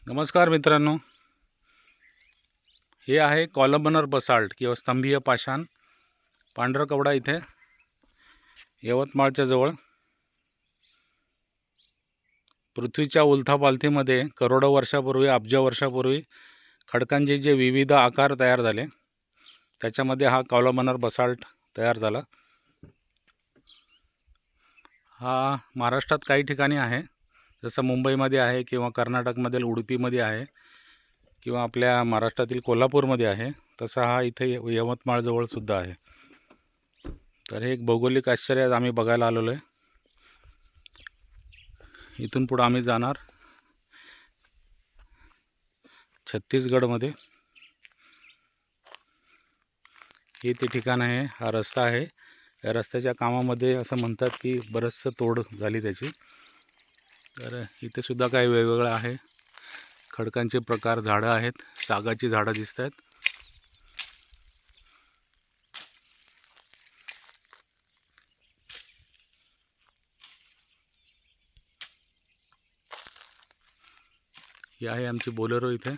नमस्कार मित्रांनो, हे आहे कॉलमनर बसाल्ट किंवा स्तंभीय पाषाण पांढरकवडा इथे यवतमाळच्या जवळ. पृथ्वीच्या उलथापालथीमध्ये करोडो वर्षापूर्वी, अब्ज वर्षापूर्वी खडकांचे जे विविध आकार तयार झाले त्याच्यामध्ये हा कॉलमनर बसाल्ट तयार झाला. हा महाराष्ट्रात काही ठिकाणी आहे, जसं मुंबईमध्ये आहे किंवा कर्नाटकमधील उडुपीमध्ये आहे किंवा आपल्या महाराष्ट्रातील कोल्हापूरमध्ये आहे. तसा हा इथे यवतमाळजवळ सुद्धा आहे. तर हे एक भौगोलिक आश्चर्य आम्ही बघायला आलेलो आहे. इथून पुढे आम्ही जाणार छत्तीसगडमध्ये. हे ते ठिकाण आहे, हा रस्ता आहे. या रस्त्याच्या कामामध्ये असं म्हणतात की बरंचसं तोड झाली त्याची. तर इथे सुद्धा काही वेगवेगळं आहे, खडकांचे प्रकार, झाडं आहेत, सागाची झाडं दिसत आहेत. ही आहे आमची बोलेरो इथे.